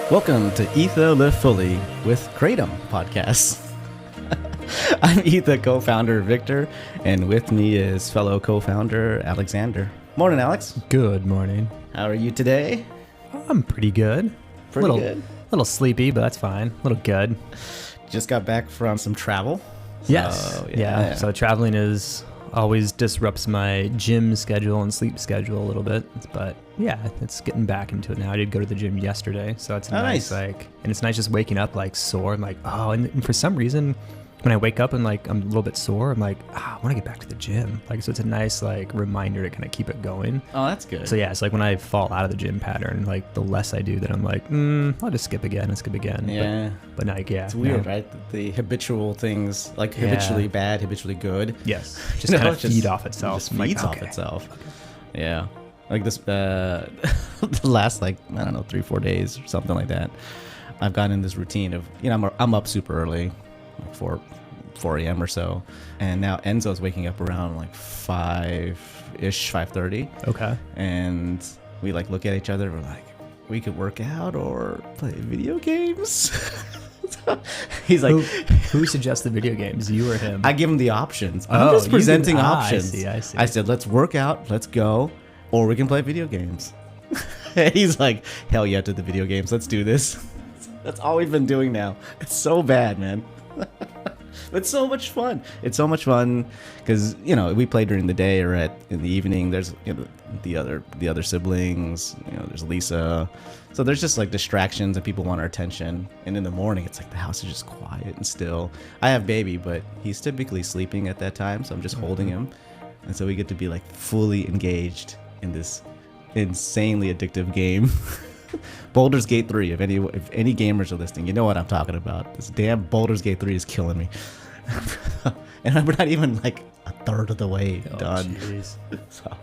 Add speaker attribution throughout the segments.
Speaker 1: Welcome to ETHA Live Fully with Kratom podcast. I'm ETHA co-founder Victor, and with me is fellow co-founder Alexander. Morning, Alex.
Speaker 2: Good morning.
Speaker 1: How are you today?
Speaker 2: I'm pretty good.
Speaker 1: Pretty good.
Speaker 2: A little sleepy, but that's fine. A little good.
Speaker 1: Just got back from some travel.
Speaker 2: Yes. Yeah. So traveling always disrupts my gym schedule and sleep schedule a little bit. But yeah, it's getting back into it now. I did go to the gym yesterday, so that's nice. And it's nice just waking up like sore. I'm like, and for some reason, when I wake up and like I'm a little bit sore, I'm like, I want to get back to the gym. Like, so it's a nice like reminder to kind of keep it going.
Speaker 1: Oh, that's good.
Speaker 2: So yeah, it's like when I fall out of the gym pattern, like the less I do, then I'm like, I'll just skip again.
Speaker 1: Yeah.
Speaker 2: But like, yeah.
Speaker 1: It's weird, right? The habitual things, like habitually bad, habitually good.
Speaker 2: Yes. Just kind of feed off itself.
Speaker 1: Just feeds off itself. Okay. Yeah. Like this, the last 3-4 days or something like that, I've gotten in this routine of, I'm up super early, like 4 a.m. or so, and now Enzo's waking up around like 5-ish, 5:30.
Speaker 2: Okay.
Speaker 1: And we like look at each other, we're like, we could work out or play video games. He's like,
Speaker 2: who suggests the video games, you or him?
Speaker 1: I give him the options. I'm just presenting options.
Speaker 2: I see.
Speaker 1: I said, let's work out, let's go, or we can play video games. And he's like, hell yeah to the video games, let's do this. That's all we've been doing now. It's so bad, man. It's so much fun. It's so much fun because we play during the day or in the evening. There's the other siblings. There's Lisa. So there's just like distractions and people want our attention. And in the morning, it's like the house is just quiet and still. I have baby, but he's typically sleeping at that time, so I'm just holding him, and so we get to be like fully engaged in this insanely addictive game. Baldur's Gate 3, if any gamers are listening, you know what I'm talking about. This damn Baldur's Gate 3 is killing me. And we're not even like a third of the way done. Geez. So,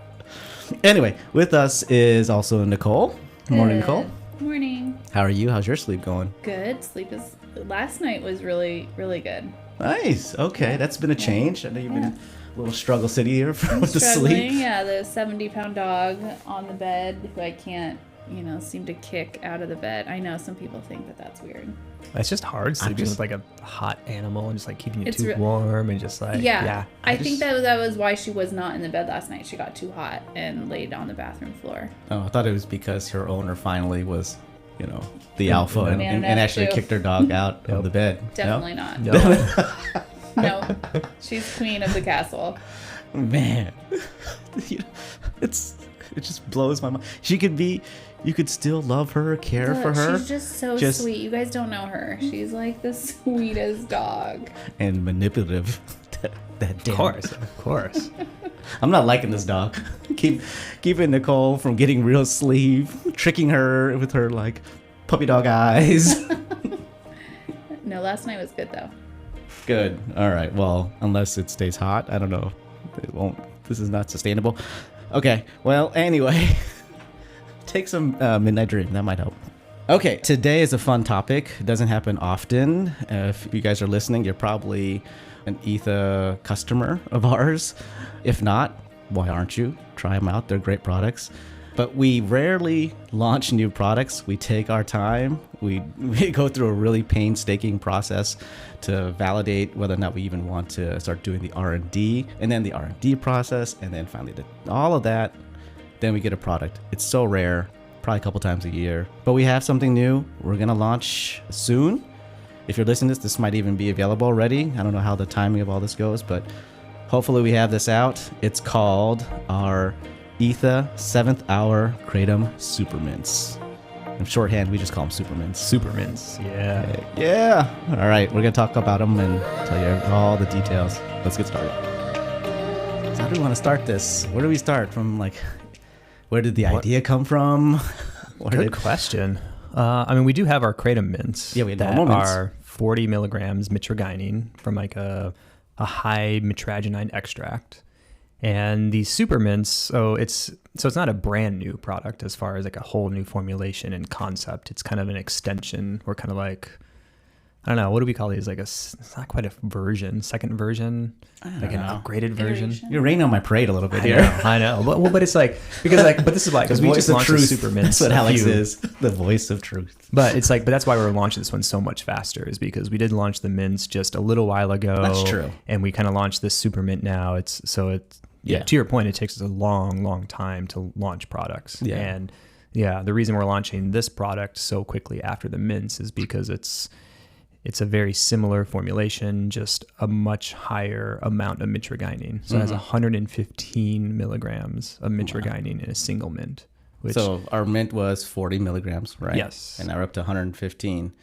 Speaker 1: anyway, with us is also Nicole.
Speaker 3: Good.
Speaker 1: Morning, Nicole.
Speaker 3: Morning.
Speaker 1: How are you? How's your sleep going?
Speaker 3: Good. Last night was really, really good.
Speaker 1: Nice. Okay, that's been a change. I know you've been a little struggle city here with the sleep.
Speaker 3: Yeah, the 70-pound dog on the bed who I can't seem to kick out of the bed. I know some people think that that's weird.
Speaker 2: It's just hard sleeping with like a hot animal and just like keeping you warm and just like
Speaker 3: I think that was why she was not in the bed last night. She got too hot and laid on the bathroom floor.
Speaker 1: Oh, I thought it was because her owner finally was the alpha and actually kicked her dog out of the bed.
Speaker 3: Definitely not. No. She's queen of the castle.
Speaker 1: Man, it just blows my mind. You could still love her, care for her.
Speaker 3: She's just so sweet. You guys don't know her. She's like the sweetest dog.
Speaker 1: And manipulative. That damn.
Speaker 2: Of course.
Speaker 1: I'm not liking this dog. Keeping Nicole from getting real sleep, tricking her with her like puppy dog eyes.
Speaker 3: No, last night was good though.
Speaker 1: Good. All right. Well, unless it stays hot, I don't know. It won't. This is not sustainable. Okay. Well, anyway. Take some Midnight Dream. That might help. Okay, today is a fun topic. It doesn't happen often. If you guys are listening, you're probably an ETHA customer of ours. If not, why aren't you? Try them out. They're great products. But we rarely launch new products. We take our time. We go through a really painstaking process to validate whether or not we even want to start doing the R&D, and then the R&D process, and then finally all of that. Then we get a product. It's so rare, probably a couple times a year. But we have something new. We're going to launch soon. If you're listening to this might even be available already. I don't know how the timing of all this goes, but hopefully we have this out. It's called our ETHA 7th Hour Kratom Super Mints. In shorthand, we just call them Super Mints.
Speaker 2: Super Mints, yeah.
Speaker 1: Yeah. All right, we're going to talk about them and tell you all the details. Let's get started. So how do we want to start this? Where do we start? From like... Where did the idea come from?
Speaker 2: Good question. We do have our kratom mints that are 40 milligrams mitragynine from like a high mitragynine extract. And these super mints, so it's not a brand new product as far as like a whole new formulation and concept. It's kind of an extension or kind of like I don't know, what do we call these? Like it's not quite a version, second version, like an upgraded version.
Speaker 1: You're raining on my parade a little bit here.
Speaker 2: I know. But it's like, because like, but this is why, because we just launched the Super Mints.
Speaker 1: That's what Alex is, the voice of truth.
Speaker 2: But it's like, but that's why we're launching this one so much faster, is because we did launch the mints just a little while ago.
Speaker 1: That's true.
Speaker 2: And we kind of launched this Super Mint now. Yeah, to your point, it takes us a long time to launch products.
Speaker 1: Yeah.
Speaker 2: And the reason we're launching this product so quickly after the mints is because it's a very similar formulation, just a much higher amount of mitragynine. So it has 115 milligrams of mitragynine in a single mint.
Speaker 1: So our mint was 40 milligrams, right?
Speaker 2: Yes.
Speaker 1: And now we're up to 115.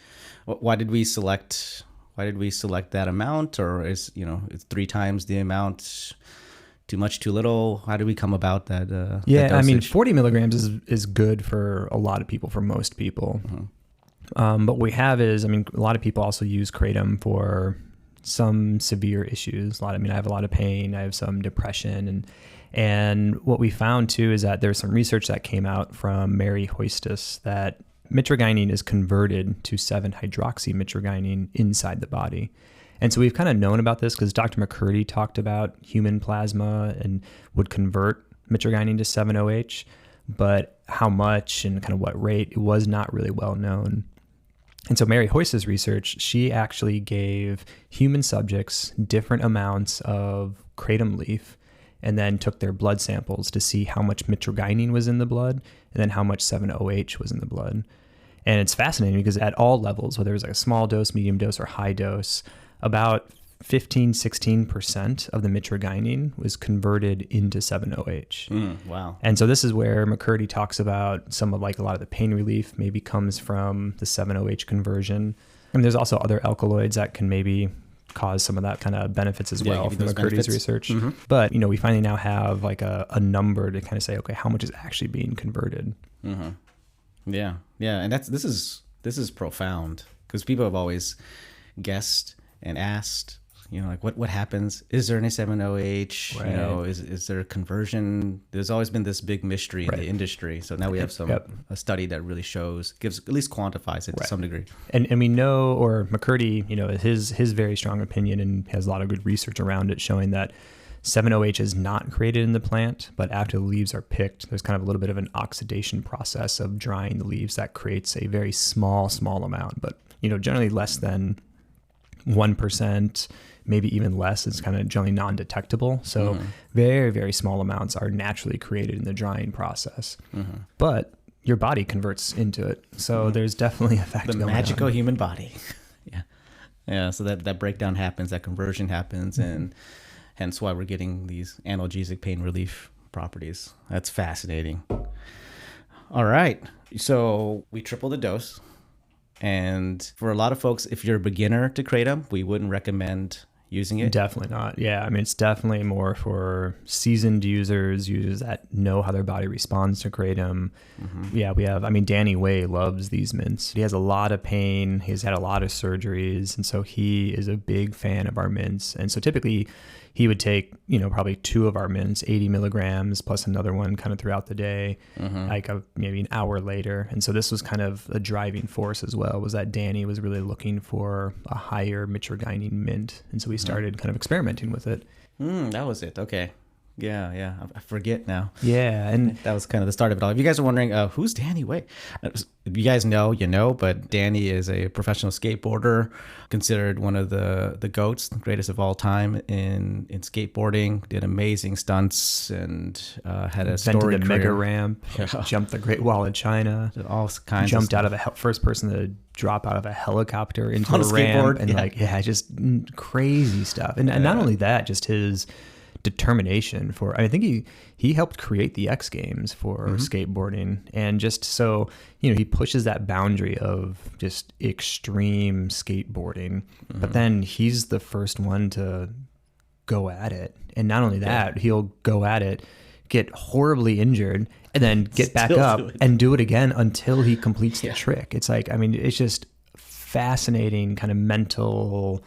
Speaker 1: Why did we select that amount? Or is, it's 3 times the amount too much, too little? How did we come about that? That
Speaker 2: I mean, 40 milligrams is good for a lot of people, for most people. But what we have is, a lot of people also use kratom for some severe issues. I have a lot of pain. I have some depression. And what we found too is that there's some research that came out from Mary Hoistis that mitragynine is converted to 7-hydroxymitragynine inside the body. And so we've kind of known about this because Dr. McCurdy talked about human plasma and would convert mitragynine to 7-OH, but how much and kind of what rate, it was not really well known. And so Mary Hoist's research, she actually gave human subjects different amounts of kratom leaf and then took their blood samples to see how much mitragynine was in the blood and then how much 7-OH was in the blood. And it's fascinating because at all levels, whether it was like a small dose, medium dose, or high dose, about 15-16% of the mitragynine was converted into 7-OH.
Speaker 1: Wow.
Speaker 2: And so this is where McCurdy talks about some of like a lot of the pain relief maybe comes from the 7-OH conversion. And there's also other alkaloids that can maybe cause some of that kind of benefits as well from McCurdy's research. But, we finally now have like a number to kind of say, okay, how much is actually being converted?
Speaker 1: Yeah. And this is profound because people have always guessed and asked, like what happens? Is there any 7-OH?
Speaker 2: Right.
Speaker 1: Is there a conversion? There's always been this big mystery in the industry. So now we have a study that really at least quantifies it to some degree.
Speaker 2: And we know, or McCurdy, his very strong opinion and has a lot of good research around it showing that 7-OH is not created in the plant, but after the leaves are picked, there's kind of a little bit of an oxidation process of drying the leaves that creates a very small amount, but generally less than 1%, maybe even less. It's kind of generally non-detectable. So very, very small amounts are naturally created in the drying process. But your body converts into it. So there's definitely a fact going on.
Speaker 1: The magical human body. Yeah. So that breakdown happens, that conversion happens, and hence why we're getting these analgesic pain relief properties. That's fascinating. All right. So we tripled the dose. And for a lot of folks, if you're a beginner to kratom, we wouldn't recommend using it.
Speaker 2: Definitely not. Yeah, it's definitely more for seasoned users that know how their body responds to kratom. Yeah, we have, Danny Way loves these mints. He has a lot of pain. He's had a lot of surgeries. And so he is a big fan of our mints. And so typically he would take, probably 2 of our mints, 80 milligrams, plus another one kind of throughout the day, maybe an hour later. And so this was kind of a driving force as well, was that Danny was really looking for a higher mitragynine mint. And so we started kind of experimenting with it.
Speaker 1: That was it. Okay. Yeah. I forget now.
Speaker 2: Yeah. And
Speaker 1: that was kind of the start of it all. If you guys are wondering, who's Danny Way? If you guys know, but Danny is a professional skateboarder, considered one of the GOATs, the greatest of all time in skateboarding, did amazing stunts and had a story
Speaker 2: career. Mega ramp, jumped the Great Wall of China,
Speaker 1: did all kinds
Speaker 2: jumped out of first person to drop out of a helicopter into a ramp and just crazy stuff. And not only that, just his determination for, I think he helped create the X Games for skateboarding, and just so he pushes that boundary of just extreme skateboarding, but then he's the first one to go at it, and not only that, he'll go at it, get horribly injured, and then get back up and do it again until he completes the trick. It's like, it's just fascinating kind of mental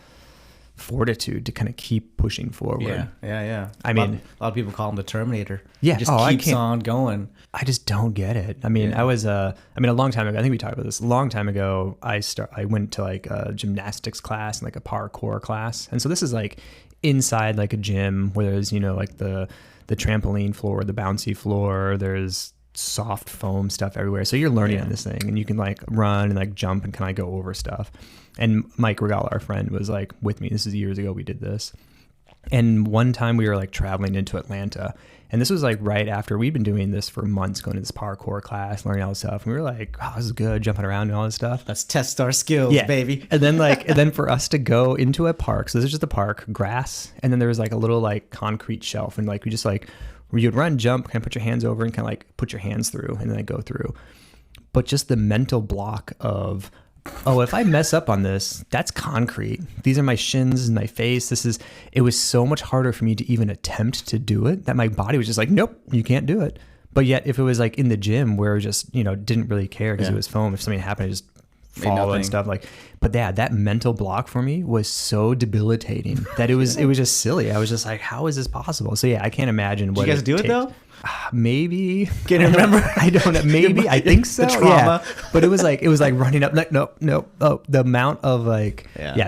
Speaker 2: fortitude to kind of keep pushing forward.
Speaker 1: Yeah.
Speaker 2: I mean,
Speaker 1: a lot of people call him the Terminator.
Speaker 2: Yeah.
Speaker 1: He just keeps on going.
Speaker 2: I just don't get it. I mean, a long time ago, I think we talked about this. A long time ago, I went to like a gymnastics class and like a parkour class. And so this is like inside like a gym where there's, like the trampoline floor, the bouncy floor, there's soft foam stuff everywhere. So you're learning on this thing and you can like run and like jump and kind of go over stuff. And Mike Regala, our friend, was like with me. This is years ago we did this. And one time we were like traveling into Atlanta, and this was like right after we'd been doing this for months, going to this parkour class, learning all this stuff. And we were like, oh, this is good, jumping around and all this stuff.
Speaker 1: Let's test our skills, baby.
Speaker 2: And then for us to go into a park, so this is just a park, grass, and then there was like a little like concrete shelf, and like we just like, where you'd run, jump, kind of put your hands over and kind of like put your hands through and then go through. But just the mental block of, oh, if I mess up on this, that's concrete. These are my shins and my face. It was so much harder for me to even attempt to do it that my body was just like, nope, you can't do it. But yet if it was like in the gym where it just, didn't really care because it was foam, if something happened, I just fall and stuff like, but yeah, that mental block for me was so debilitating that it was just silly. I was just like, how is this possible? So yeah, I can't imagine what.
Speaker 1: Did you guys do it though?
Speaker 2: Maybe.
Speaker 1: Can you remember?
Speaker 2: I don't know. Maybe. I think so.
Speaker 1: The trauma.
Speaker 2: Yeah. But it was like running up. Nope. Oh, the amount of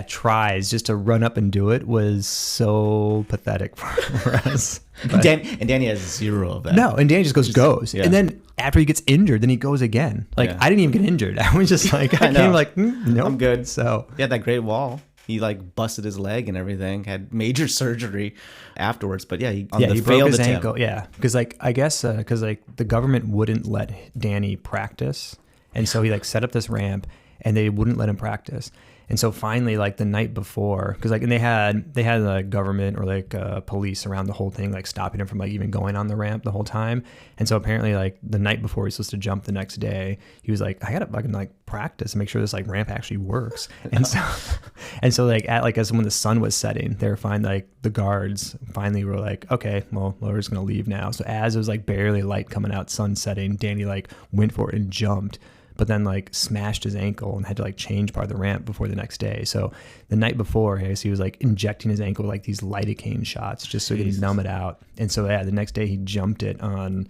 Speaker 2: tries just to run up and do it was so pathetic for us.
Speaker 1: But, and Danny has zero of that.
Speaker 2: No, and Danny just goes. Yeah. And then after he gets injured, then he goes again. Like I didn't even get injured. I was just like, I came like, nope.
Speaker 1: I'm good.
Speaker 2: So
Speaker 1: he had that great wall. He like busted his leg and everything, had major surgery afterwards. But he
Speaker 2: broke his ankle. Yeah, because I guess the government wouldn't let Danny practice, and so he like set up this ramp, and they wouldn't let him practice. And so finally, like the night before, because and they had the government or like police around the whole thing, like stopping him from like even going on the ramp the whole time. And so apparently, like the night before he's supposed to jump the next day, he was like, I gotta fucking like practice and make sure this like ramp actually works. And so like as when the sun was setting, they were like the guards finally were like, okay, well we're just gonna leave now. So as it was like barely light coming out, sun setting, Danny like went for it and jumped, but then like smashed his ankle and had to like change part of the ramp before the next day. So the night before, he was like injecting his ankle with like these lidocaine shots just so he could numb it out. And so the next day he jumped it on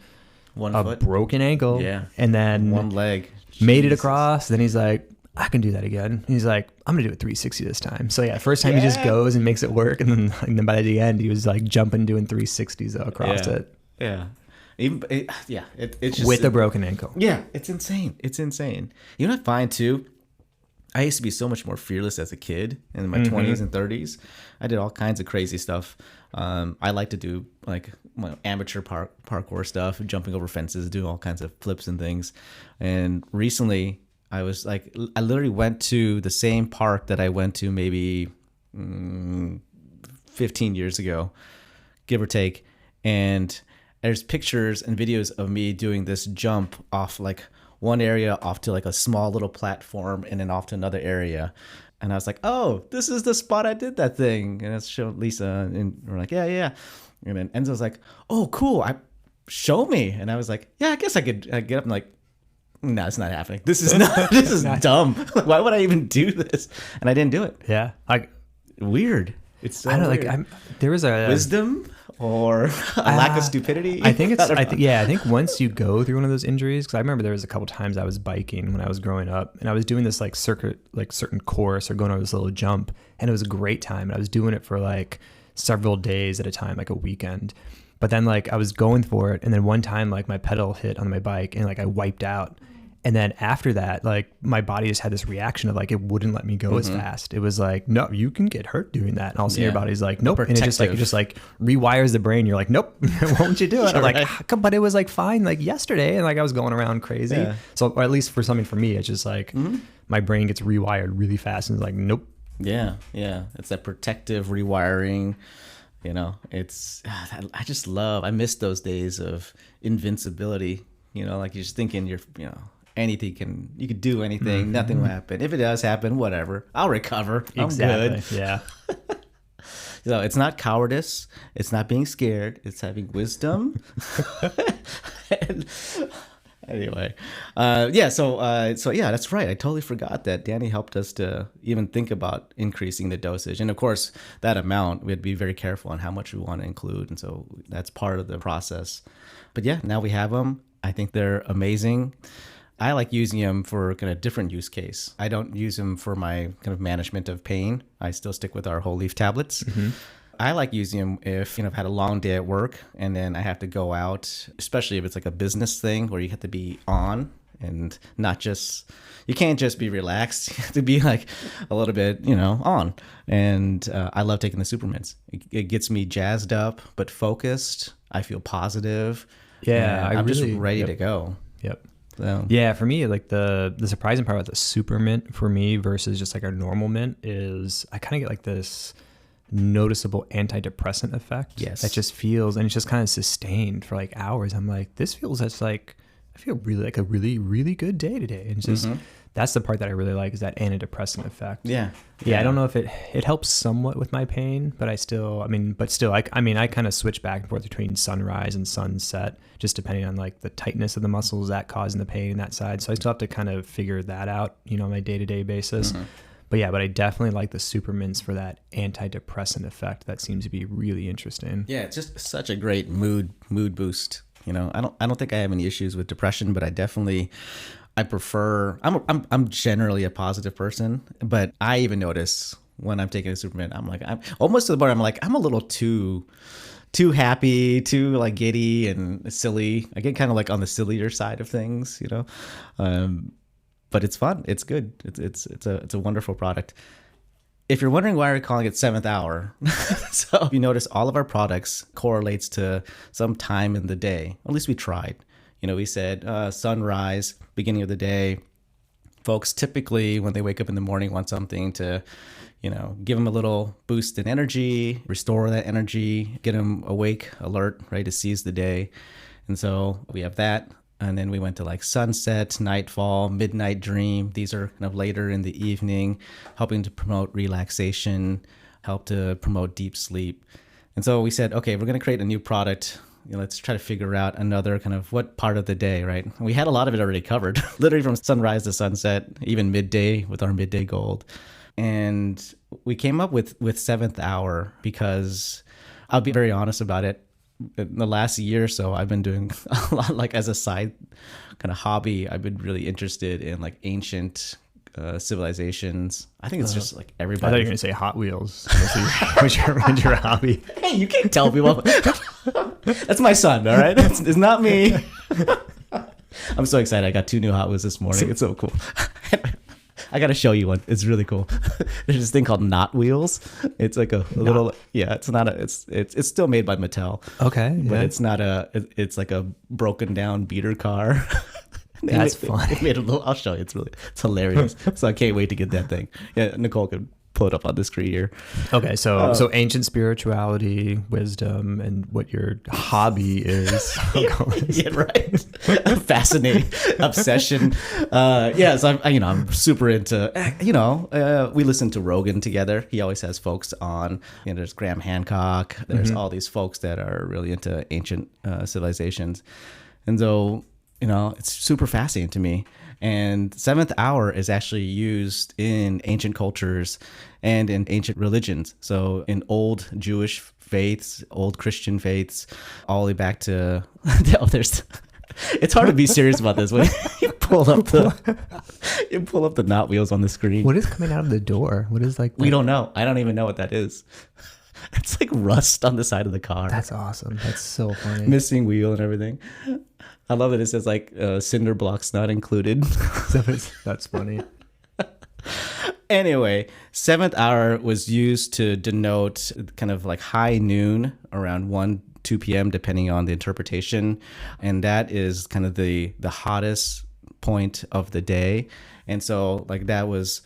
Speaker 1: one
Speaker 2: foot, broken ankle, and then
Speaker 1: one leg,
Speaker 2: made it across. Then he's like, I can do that again. And he's like, I'm gonna do it 360 this time. So first time he just goes and makes it work, and then by the end he was like jumping, doing 360s across it.
Speaker 1: Yeah. It's just
Speaker 2: with a broken ankle.
Speaker 1: Yeah, it's insane. You know what I find too? I used to be so much more fearless as a kid in my 20s and 30s. I did all kinds of crazy stuff. I like to do like amateur parkour stuff, jumping over fences, doing all kinds of flips and things. And recently, I literally went to the same park that I went to maybe 15 years ago, give or take, and there's pictures and videos of me doing this jump off like one area off to like a small little platform and then off to another area. And I was like, oh, this is the spot I did that thing. And I showed Lisa and we're like, yeah. And then Enzo's like, oh, cool. Show me. And I was like, yeah, I guess I could get up and like, no, it's not happening. This is dumb. Why would I even do this? And I didn't do it.
Speaker 2: Yeah.
Speaker 1: Weird. It's so
Speaker 2: I don't
Speaker 1: weird.
Speaker 2: Like, there was a
Speaker 1: wisdom or a lack of stupidity.
Speaker 2: I think I think once you go through one of those injuries, because I remember there was a couple times I was biking when I was growing up, and I was doing this like certain course or going over this little jump, and it was a great time. And I was doing it for like several days at a time, like a weekend. But then like I was going for it, and then one time like my pedal hit on my bike, and like I wiped out. And then after that, like my body just had this reaction of like it wouldn't let me go as fast. It was like, no, you can get hurt doing that. And all of a sudden your body's like, nope. And it just like rewires the brain. You're like, nope, won't you do it? I'm like, but it was like fine like yesterday, and like I was going around crazy. Yeah. So or at least for me, it's just like my brain gets rewired really fast and it's like, nope.
Speaker 1: Yeah. It's that protective rewiring. It's I miss those days of invincibility. Like you're just thinking you could do anything, nothing will happen. If it does happen, whatever, I'll recover. I'm good.
Speaker 2: Yeah.
Speaker 1: So it's not cowardice, it's not being scared, it's having wisdom Anyway, so yeah, that's right. I totally forgot that Danny helped us to even think about increasing the dosage, and of course, that amount we had to be very careful on how much we want to include, and so that's part of the process. But yeah, now we have them. I think they're amazing. I like using them for kind of different use case. I don't use them for my kind of management of pain. I still stick with our whole leaf tablets. Mm-hmm. I like using them if, I've had a long day at work and then I have to go out, especially if it's like a business thing where you have to be on and not just, you can't just be relaxed. You have to be like a little bit, on. And I love taking the supermints. It gets me jazzed up, but focused. I feel positive.
Speaker 2: Yeah.
Speaker 1: I'm just ready to go.
Speaker 2: Yep. So. Yeah, for me, like the surprising part about the super mint for me versus just like our normal mint is I kind of get like this noticeable antidepressant effect.
Speaker 1: Yes.
Speaker 2: That just feels, and it's just kind of sustained for like hours. I'm like, this feels just like, I feel really like a really, really good day today. And it's just, that's the part that I really like is that antidepressant effect.
Speaker 1: Yeah.
Speaker 2: I don't know if it helps somewhat with my pain, but I kind of switch back and forth between sunrise and sunset, just depending on like the tightness of the muscles that causing the pain in that side. So I still have to kind of figure that out, on my day-to-day basis. But I definitely like the super mints for that antidepressant effect. That seems to be really interesting.
Speaker 1: Yeah, it's just such a great mood boost. I don't think I have any issues with depression, but I prefer. I'm generally a positive person, but I even notice when I'm taking a supermint, I'm almost to the point. I'm a little too happy, too like giddy and silly. I get kind of like on the sillier side of things, But it's fun. It's good. It's a wonderful product. If you're wondering why we're calling it Seventh Hour, so if you notice, all of our products correlates to some time in the day. At least we tried. We said sunrise, beginning of the day. Folks typically, when they wake up in the morning, want something to, give them a little boost in energy, restore that energy, get them awake, alert, ready to seize the day. And so we have that. And then we went to like sunset, nightfall, midnight dream. These are kind of later in the evening, helping to promote relaxation, help to promote deep sleep. And so we said, okay, we're going to create a new product. Let's try to figure out another kind of what part of the day, right? We had a lot of it already covered, literally from sunrise to sunset, even midday with our midday gold. And we came up with Seventh Hour because I'll be very honest about it. In the last year or so, I've been doing a lot, like as a side kind of hobby, I've been really interested in like ancient civilizations. I think it's just like everybody.
Speaker 2: I thought you were going to say Hot Wheels. What's your hobby?
Speaker 1: Hey, you can't tell people. That's my son, all right? It's not me. I'm so excited. I got 2 new Hot Wheels this morning. It's so cool. I got to show you one. It's really cool. There's this thing called Knot Wheels. It's like a little, it's not it's still made by Mattel.
Speaker 2: Okay.
Speaker 1: But it's not it's like a broken down beater car.
Speaker 2: That's fun.
Speaker 1: They made a little, I'll show you. It's hilarious. So I can't wait to get that thing. Yeah, Nicole could pull it up on the screen here.
Speaker 2: Okay, so ancient spirituality, wisdom, and what your hobby is.
Speaker 1: Yeah, right. Fascinating obsession. So I'm super into. We listen to Rogan together. He always has folks on. There's Graham Hancock. There's all these folks that are really into ancient civilizations, and so it's super fascinating to me. And Seventh Hour is actually used in ancient cultures and in ancient religions. So in old Jewish faiths, old Christian faiths, all the way back to it's hard to be serious about this when you pull up the Knot Wheels on the screen.
Speaker 2: What is coming out of the door? What is like
Speaker 1: we don't know. I don't even know what that is. It's like rust on the side of the car.
Speaker 2: That's awesome. That's so funny.
Speaker 1: Missing wheel and everything. I love that it says like cinder blocks not included.
Speaker 2: That's funny.
Speaker 1: Anyway, Seventh Hour was used to denote kind of like high noon around 1-2 p.m. depending on the interpretation. And that is kind of the hottest point of the day. And so like that was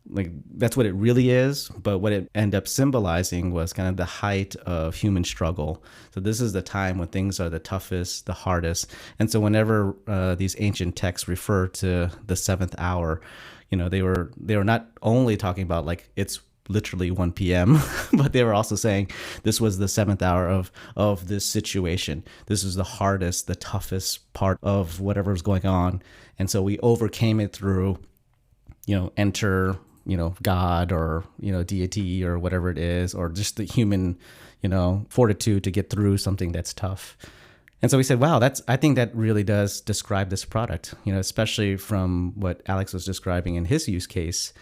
Speaker 1: like that's what it really is, but what it ended up symbolizing was kind of the height of human struggle. So this is the time when things are the toughest, the hardest. And so whenever these ancient texts refer to the Seventh Hour, they were not only talking about like it's literally 1 p.m. But they were also saying this was the 7th hour of this situation. This was the hardest, the toughest part of whatever was going on. And so we overcame it through, enter, God or, deity or whatever it is, or just the human, fortitude to get through something that's tough. And so we said, wow, I think that really does describe this product, especially from what Alex was describing in his use case.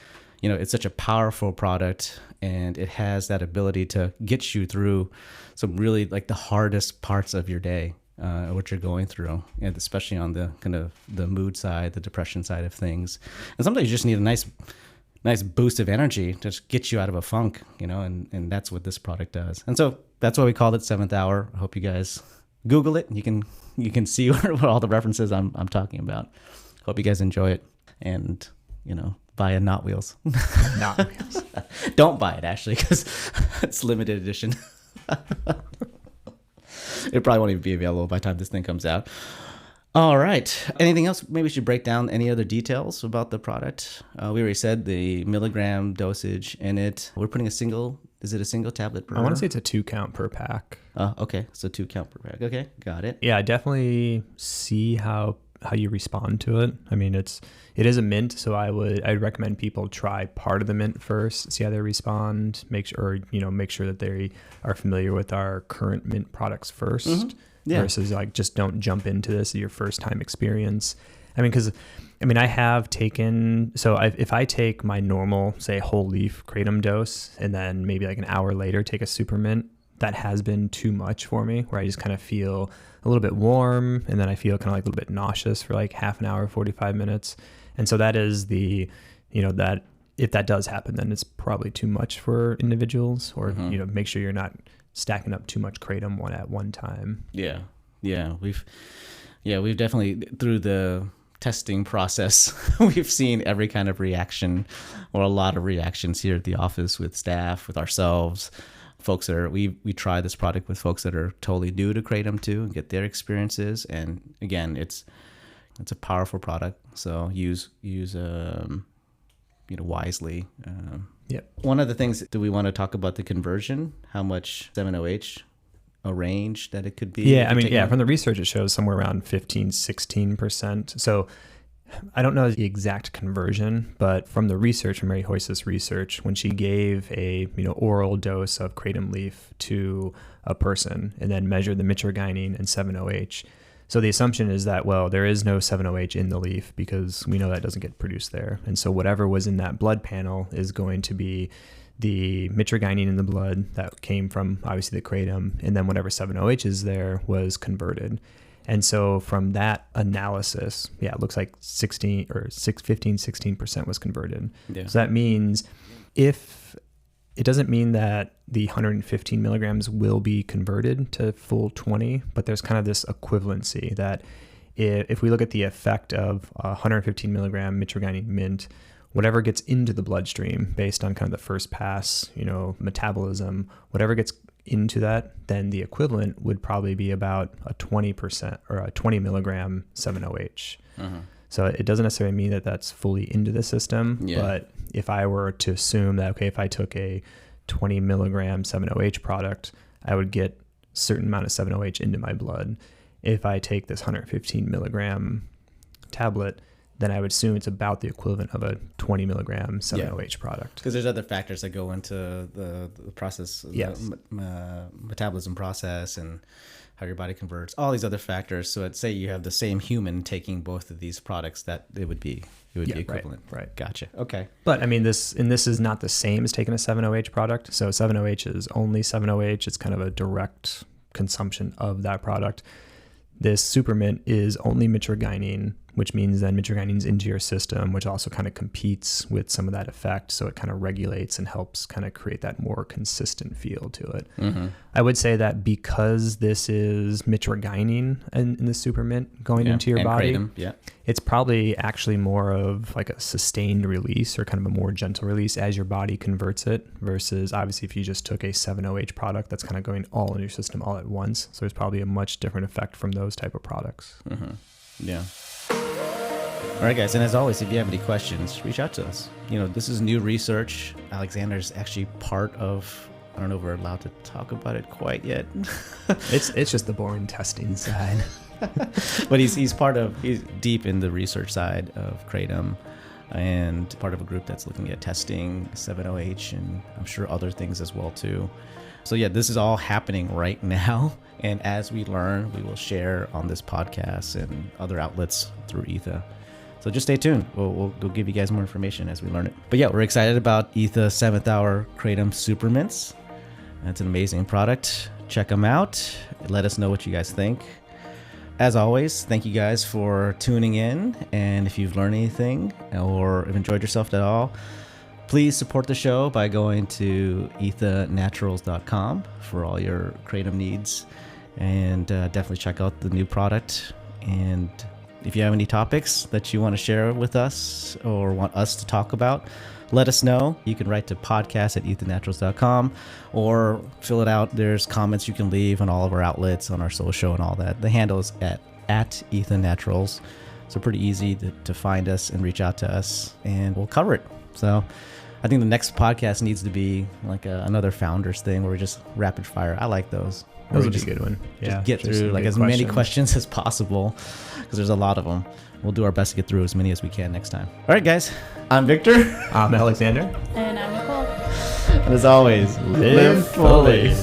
Speaker 1: It's such a powerful product, and it has that ability to get you through some really like the hardest parts of your day, what you're going through, and especially on the kind of the mood side, the depression side of things. And sometimes you just need a nice boost of energy to just get you out of a funk, and that's what this product does. And so that's why we called it 7th Hour. I hope you guys Google it. You can see what all the references I'm talking about. Hope you guys enjoy it, and buy a Not Wheels.
Speaker 2: Not Wheels.
Speaker 1: Don't buy it, actually, because it's limited edition. It probably won't even be available by the time this thing comes out. All right. Anything else? Maybe we should break down any other details about the product. We already said the milligram dosage in it. We're putting is it a single tablet per?
Speaker 2: I want to say it's a 2 count per pack.
Speaker 1: Okay. So 2 count per pack. Okay. Got it.
Speaker 2: Yeah, I definitely see how you respond to it. I mean, it is a mint, so I'd recommend people try part of the mint first, see how they respond, make sure that they are familiar with our current mint products first. Mm-hmm. Yeah. Versus like just don't jump into this your first time experience. I have taken, if I take my normal, say, whole leaf kratom dose and then maybe like an hour later take a super mint, that has been too much for me, where I just kind of feel a little bit warm and then I feel kind of like a little bit nauseous for like half an hour, 45 minutes. And so that is that if that does happen, then it's probably too much for individuals, or, mm-hmm. Make sure you're not stacking up too much kratom at one time.
Speaker 1: Yeah. We've definitely, through the testing process, we've seen every kind of reaction, or a lot of reactions here at the office with staff, with ourselves. Folks that we try this product with folks that are totally new to kratom too, and get their experiences. And again, it's a powerful product. So use wisely.
Speaker 2: Yep.
Speaker 1: One of the things, do we want to talk about the conversion? How much 7-OH, a range that it could be?
Speaker 2: Yeah, from the research, it shows somewhere around 15-16%. So I don't know the exact conversion, but from the research, from Mary Hoyce's research, when she gave a oral dose of kratom leaf to a person and then measured the mitragynine and 7-OH, so the assumption is that, well, there is no 7-OH in the leaf because we know that doesn't get produced there. And so whatever was in that blood panel is going to be the mitragynine in the blood that came from obviously the kratom, and then whatever 7-OH is there was converted. And so from that analysis, it looks like 15-16% was converted. Yeah. So that means it doesn't mean that the 115 milligrams will be converted to full 20, but there's kind of this equivalency that if we look at the effect of 115 milligram mitragynine mint, whatever gets into the bloodstream based on kind of the first pass, metabolism, whatever gets into that, then the equivalent would probably be about a 20% or a 20 milligram 7-OH. Uh-huh. So it doesn't necessarily mean that that's fully into the system, but if I were to assume that, okay, if I took a 20 milligram 7-OH product, I would get a certain amount of 7-OH into my blood. If I take this 115 milligram tablet, then I would assume it's about the equivalent of a 20 milligram 7-OH product.
Speaker 1: Because there's other factors that go into the process,
Speaker 2: yes.
Speaker 1: the metabolism process, and how your body converts, all these other factors. So let's say you have the same human taking both of these products, that it would be equivalent.
Speaker 2: Right.
Speaker 1: Gotcha. Okay.
Speaker 2: But I mean, this is not the same as taking a 7-OH product. So 7-OH is only 7-OH. It's kind of a direct consumption of that product. This supermint is only mitragynine, which means then mitragynine's into your system, which also kind of competes with some of that effect. So it kind of regulates and helps kind of create that more consistent feel to it. Mm-hmm. I would say that because this is mitragynine in the supermint going into your body,
Speaker 1: kratom,
Speaker 2: it's probably actually more of like a sustained release, or kind of a more gentle release as your body converts it, versus obviously if you just took a 7-OH product, that's kind of going all in your system all at once. So there's probably a much different effect from those type of products.
Speaker 1: Mm-hmm. Yeah. All right, guys. And as always, if you have any questions, reach out to us. This is new research. Alexander's actually part of, I don't know if we're allowed to talk about it quite yet.
Speaker 2: It's just the boring testing side.
Speaker 1: But he's deep in the research side of kratom and part of a group that's looking at testing 7-OH and I'm sure other things as well too. So yeah, this is all happening right now. And as we learn, we will share on this podcast and other outlets through ETHA. So just stay tuned. We'll give you guys more information as we learn it. But yeah, we're excited about ETHA 7th Hour Kratom Super Mints. It's an amazing product. Check them out. Let us know what you guys think. As always, thank you guys for tuning in. And if you've learned anything or have enjoyed yourself at all, please support the show by going to ethanaturals.com for all your kratom needs. And definitely check out the new product. And if you have any topics that you want to share with us or want us to talk about, let us know. You can write to podcast@ethanaturals.com or fill it out. There's comments you can leave on all of our outlets, on our social and all that. The handle is at @ethanaturals. So pretty easy to find us and reach out to us, and we'll cover it. So I think the next podcast needs to be like another founders thing where we just rapid fire. I like those.
Speaker 2: Those would be a good one.
Speaker 1: Just get through like as many questions as possible because there's a lot of them. We'll do our best to get through as many as we can next time. All right, guys. I'm Victor.
Speaker 2: I'm Alexander.
Speaker 3: And I'm Nicole.
Speaker 1: And as always, live fully.